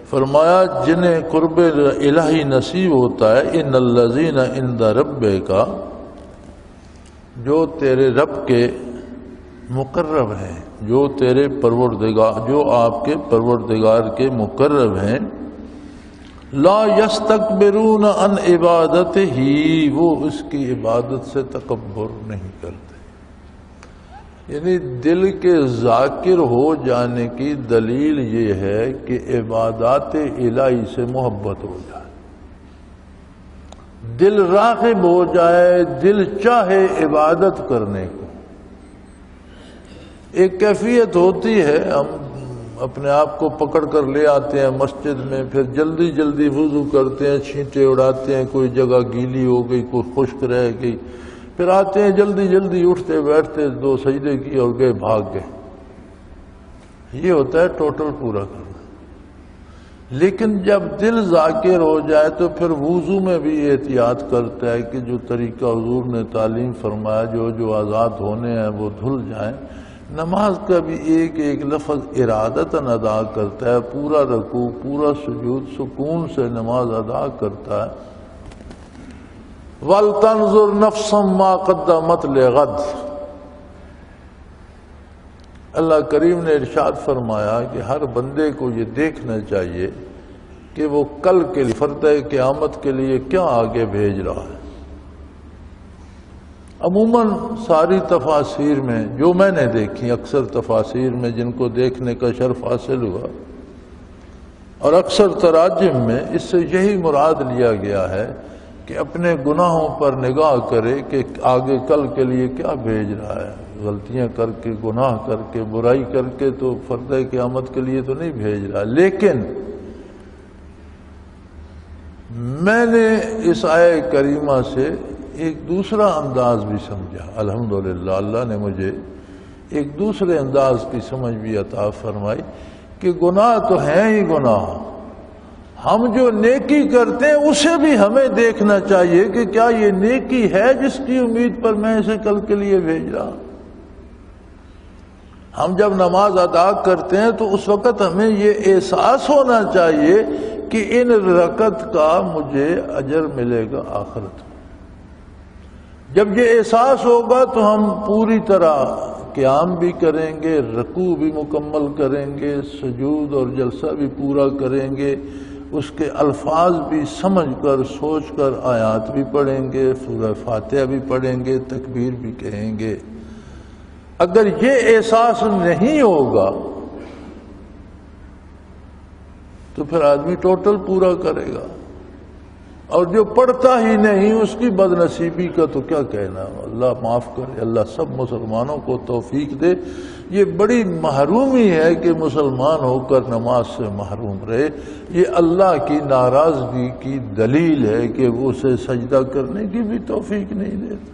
Speaker 2: فرمایا جنہیں قرب الہی نصیب ہوتا ہے، ان الذین عند ربک، جو تیرے رب کے مقرب ہیں، جو تیرے پروردگار، جو آپ کے پروردگار کے مقرب ہیں، لا یستکبرون عن عبادتہ، وہ اس کی عبادت سے تکبر نہیں کرتے۔ یعنی دل کے ذاکر ہو جانے کی دلیل یہ ہے کہ عبادات الہی سے محبت ہو جائے، دل راغب ہو جائے، دل چاہے عبادت کرنے کو۔ ایک کیفیت ہوتی ہے، ہم اپنے آپ کو پکڑ کر لے آتے ہیں مسجد میں، پھر جلدی جلدی وضو کرتے ہیں، چھینٹے اڑاتے ہیں، کوئی جگہ گیلی ہو گئی، کوئی خشک رہ گئی، پھر آتے ہیں جلدی جلدی اٹھتے بیٹھتے، 2 سجدے کی اور گئے، بھاگ گئے۔ یہ ہوتا ہے ٹوٹل پورا کرنا۔ لیکن جب دل ذاکر ہو جائے تو پھر وضو میں بھی احتیاط کرتا ہے کہ جو طریقہ حضور نے تعلیم فرمایا، جو آزاد ہونے ہیں وہ دھل جائیں۔ نماز کا بھی ایک ایک لفظ ارادتاً ادا کرتا ہے، پورا رکوع، پورا سجود سکون سے نماز ادا کرتا ہے۔ وَلْتَنْظُرْ نَفْسًا مَا قَدَّمَتْ لِغَدٍ، اللہ کریم نے ارشاد فرمایا کہ ہر بندے کو یہ دیکھنا چاہیے کہ وہ کل کے لیے، فرضِ قیامت کے لیے کیا آگے بھیج رہا ہے۔ عموماً ساری تفاسیر میں جو میں نے دیکھی، اکثر تفاسیر میں جن کو دیکھنے کا شرف حاصل ہوا، اور اکثر تراجم میں اس سے یہی مراد لیا گیا ہے کہ اپنے گناہوں پر نگاہ کرے کہ آگے کل کے لیے کیا بھیج رہا ہے۔ غلطیاں کر کے، گناہ کر کے، برائی کر کے تو فرض قیامت کے لیے تو نہیں بھیج رہا۔ لیکن میں نے اس آیہ کریمہ سے ایک دوسرا انداز بھی سمجھا، الحمدللہ اللہ نے مجھے ایک دوسرے انداز کی سمجھ بھی عطا فرمائی کہ گناہ تو ہیں ہی گناہ، ہم جو نیکی کرتے ہیں اسے بھی ہمیں دیکھنا چاہیے کہ کیا یہ نیکی ہے جس کی امید پر میں اسے کل کے لیے بھیج رہا ہوں۔ ہم جب نماز ادا کرتے ہیں تو اس وقت ہمیں یہ احساس ہونا چاہیے کہ ان رکعت کا مجھے اجر ملے گا آخرت میں۔ جب یہ احساس ہوگا تو ہم پوری طرح قیام بھی کریں گے، رکوع بھی مکمل کریں گے، سجود اور جلسہ بھی پورا کریں گے، اس کے الفاظ بھی سمجھ کر سوچ کر آیات بھی پڑھیں گے، سورہ فاتحہ بھی پڑھیں گے، تکبیر بھی کہیں گے۔ اگر یہ احساس نہیں ہوگا تو پھر آدمی ٹوٹل پورا کرے گا، اور جو پڑھتا ہی نہیں اس کی بد نصیبی کا تو کیا کہنا۔ اللہ معاف کرے، اللہ سب مسلمانوں کو توفیق دے۔ یہ بڑی محرومی ہے کہ مسلمان ہو کر نماز سے محروم رہے، یہ اللہ کی ناراضگی کی دلیل ہے کہ وہ اسے سجدہ کرنے کی بھی توفیق نہیں دیتا،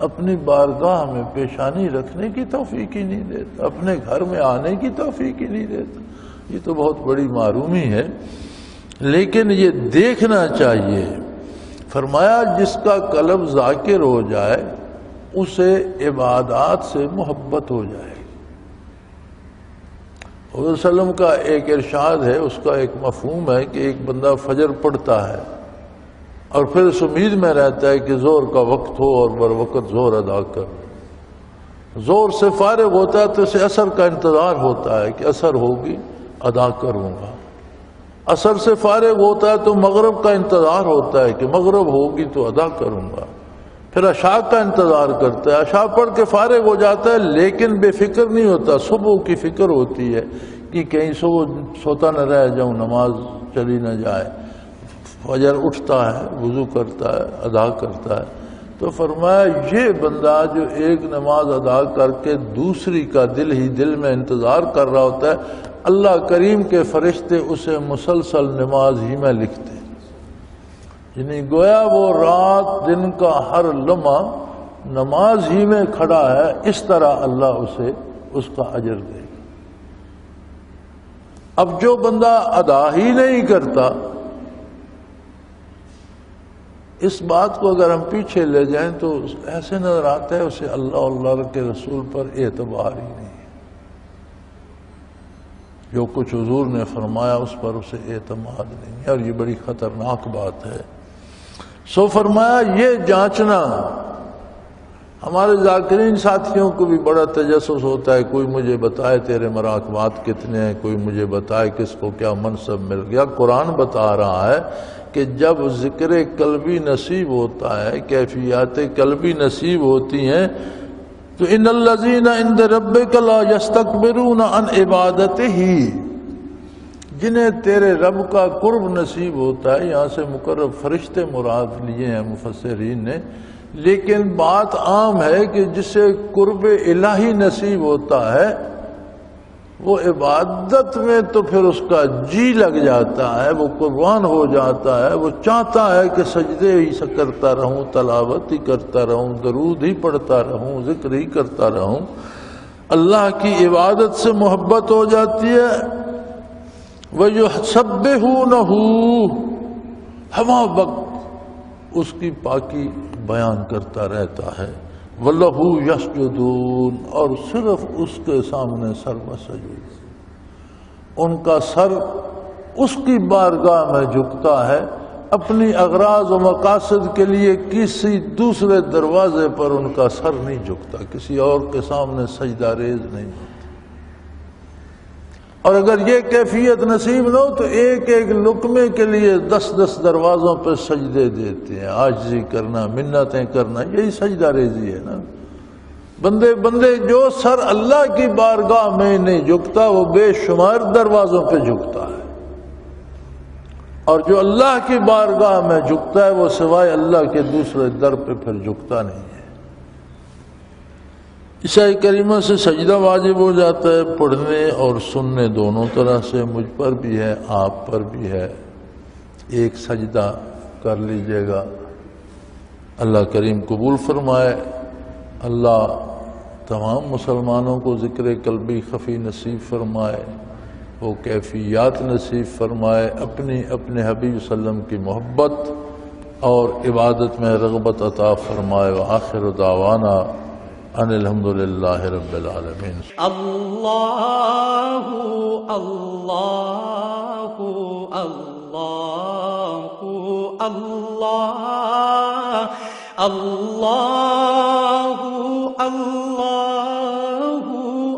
Speaker 2: اپنی بارگاہ میں پیشانی رکھنے کی توفیق ہی نہیں دیتا، اپنے گھر میں آنے کی توفیق ہی نہیں دیتا۔ یہ تو بہت بڑی محرومی ہے۔ لیکن یہ دیکھنا چاہیے، فرمایا جس کا قلب ذاکر ہو جائے اسے عبادات سے محبت ہو جائے گی۔ حضور صلی اللہ علیہ وسلم کا ایک ارشاد ہے، اس کا ایک مفہوم ہے کہ ایک بندہ فجر پڑھتا ہے اور پھر اس امید میں رہتا ہے کہ ظہر کا وقت ہو اور بر وقت ظہر ادا کر، ظہر سے فارغ ہوتا ہے تو اسے عصر کا انتظار ہوتا ہے کہ عصر ہوگی ادا کروں گا، عصر سے فارغ ہوتا ہے تو مغرب کا انتظار ہوتا ہے کہ مغرب ہوگی تو ادا کروں گا، پھر عشاء کا انتظار کرتا ہے، عشاء پڑھ کے فارغ ہو جاتا ہے لیکن بے فکر نہیں ہوتا، صبح کی فکر ہوتی ہے کہ کہیں سوتا نہ رہ جاؤں، نماز چلی نہ جائے۔ فجر اٹھتا ہے، وضو کرتا ہے، ادا کرتا ہے، تو فرمایا یہ بندہ جو ایک نماز ادا کر کے دوسری کا دل ہی دل میں انتظار کر رہا ہوتا ہے، اللہ کریم کے فرشتے اسے مسلسل نماز ہی میں لکھتے ہیں، یعنی گویا وہ رات دن کا ہر لمحہ نماز ہی میں کھڑا ہے، اس طرح اللہ اسے اس کا اجر دے گا۔ اب جو بندہ ادا ہی نہیں کرتا، اس بات کو اگر ہم پیچھے لے جائیں تو ایسے نظر آتا ہے اسے اللہ اور اللہ کے رسول پر اعتبار ہی نہیں ہے، جو کچھ حضور نے فرمایا اس پر اسے اعتماد نہیں ہے، اور یہ بڑی خطرناک بات ہے۔ سو فرمایا یہ جانچنا، ہمارے ذاکرین ساتھیوں کو بھی بڑا تجسس ہوتا ہے، کوئی مجھے بتائے تیرے مراقبات کتنے ہیں، کوئی مجھے بتائے کس کو کیا منصب مل گیا۔ قرآن بتا رہا ہے کہ جب ذکر قلبی نصیب ہوتا ہے، کیفیات قلبی نصیب ہوتی ہیں، تو ان الذین عند ربک لا یستکبرون عن عبادتہ، جنہیں تیرے رب کا قرب نصیب ہوتا ہے، یہاں سے مقرب فرشتے مراد لیے ہیں مفسرین نے، لیکن بات عام ہے کہ جسے قرب الہی نصیب ہوتا ہے وہ عبادت میں تو پھر اس کا جی لگ جاتا ہے، وہ قربان ہو جاتا ہے، وہ چاہتا ہے کہ سجدے ہی سے کرتا رہوں، تلاوت ہی کرتا رہوں، درود ہی پڑھتا رہوں، ذکر ہی کرتا رہوں۔ اللہ کی عبادت سے محبت ہو جاتی ہے۔ وَيُسَبِّحُونَهُ، ہمہ وقت اس کی پاکی بیان کرتا رہتا ہے۔ وَلَهُ يَسْجُدُونَ، اور صرف اس کے سامنے سر بسجود، ان کا سر اس کی بارگاہ میں جھکتا ہے، اپنی اغراض و مقاصد کے لیے کسی دوسرے دروازے پر ان کا سر نہیں جھکتا، کسی اور کے سامنے سجدہ ریز نہیں ہوتا۔ اور اگر یہ کیفیت نصیب نہ ہو تو ایک ایک لقمے کے لیے 10 دروازوں پہ سجدے دیتے ہیں، عاجزی کرنا، منتیں کرنا، یہی سجدہ ریزی ہے نا۔ بندے جو سر اللہ کی بارگاہ میں نہیں جھکتا وہ بے شمار دروازوں پہ جھکتا ہے، اور جو اللہ کی بارگاہ میں جھکتا ہے وہ سوائے اللہ کے دوسرے در پہ پھر جھکتا نہیں ہے۔ عیسائی کریمہ سے سجدہ واجب ہو جاتا ہے، پڑھنے اور سننے دونوں طرح سے، مجھ پر بھی ہے، آپ پر بھی ہے۔ ایک سجدہ کر لیجئے گا، اللہ کریم قبول فرمائے۔ اللہ تمام مسلمانوں کو ذکر قلبی خفی نصیب فرمائے، وہ کیفیات نصیب فرمائے، اپنے حبیب صلی اللہ علیہ وسلم کی محبت اور عبادت میں رغبت عطا فرمائے۔ وآخر دعوانا ان الحمدللہ رب العالمین۔
Speaker 1: اللہ اللہ اللہ اللہ اللہ اللہ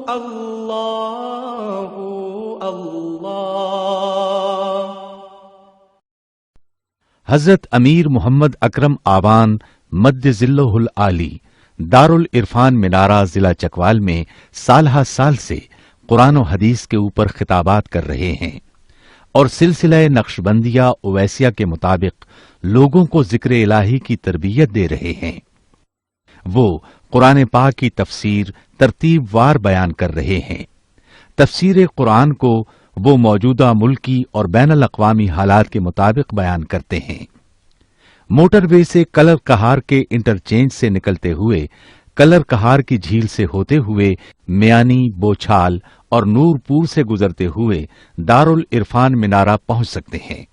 Speaker 1: اللہ اللہ۔
Speaker 3: حضرت امیر محمد اکرم آوان مد ظلہ العالی دارالعرفان منارہ ضلع چکوال میں سالہ سال سے قرآن و حدیث کے اوپر خطابات کر رہے ہیں اور سلسلہ نقشبندیہ اویسیہ کے مطابق لوگوں کو ذکر الہی کی تربیت دے رہے ہیں۔ وہ قرآن پاک کی تفسیر ترتیب وار بیان کر رہے ہیں۔ تفسیر قرآن کو وہ موجودہ ملکی اور بین الاقوامی حالات کے مطابق بیان کرتے ہیں۔ موٹر وے سے کلر کہار کے انٹرچینج سے نکلتے ہوئے، کلر کہار کی جھیل سے ہوتے ہوئے، میانی، بوچھال اور نور پور سے گزرتے ہوئے دارالعرفان منارہ پہنچ سکتے ہیں۔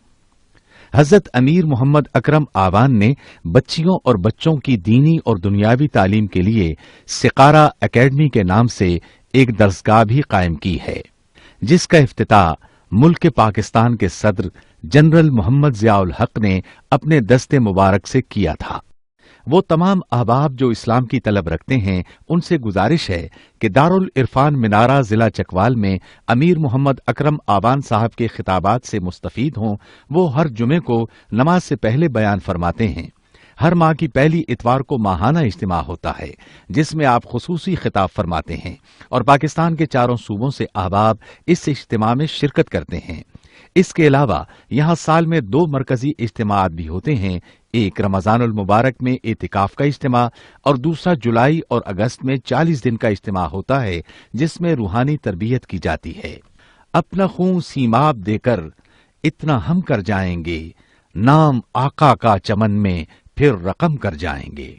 Speaker 3: حضرت امیر محمد اکرم آوان نے بچیوں اور بچوں کی دینی اور دنیاوی تعلیم کے لیے سقارہ اکیڈمی کے نام سے ایک درسگاہ بھی قائم کی ہے، جس کا افتتاح ملک پاکستان کے صدر جنرل محمد ضیاء الحق نے اپنے دست مبارک سے کیا تھا۔ وہ تمام احباب جو اسلام کی طلب رکھتے ہیں ان سے گزارش ہے کہ دارالعرفان منارہ ضلع چکوال میں امیر محمد اکرم آوان صاحب کے خطابات سے مستفید ہوں۔ وہ ہر جمعے کو نماز سے پہلے بیان فرماتے ہیں۔ ہر ماہ کی پہلی اتوار کو ماہانہ اجتماع ہوتا ہے جس میں آپ خصوصی خطاب فرماتے ہیں اور پاکستان کے چاروں صوبوں سے احباب اس اجتماع میں شرکت کرتے ہیں۔ اس کے علاوہ یہاں سال میں 2 مرکزی اجتماعات بھی ہوتے ہیں، ایک رمضان المبارک میں اعتکاف کا اجتماع اور دوسرا جولائی اور اگست میں 40 دن کا اجتماع ہوتا ہے جس میں روحانی تربیت کی جاتی ہے۔ اپنا خون سیماب دے کر اتنا ہم کر جائیں گے، نام آقا کا چمن میں پھر رقم کر جائیں گے۔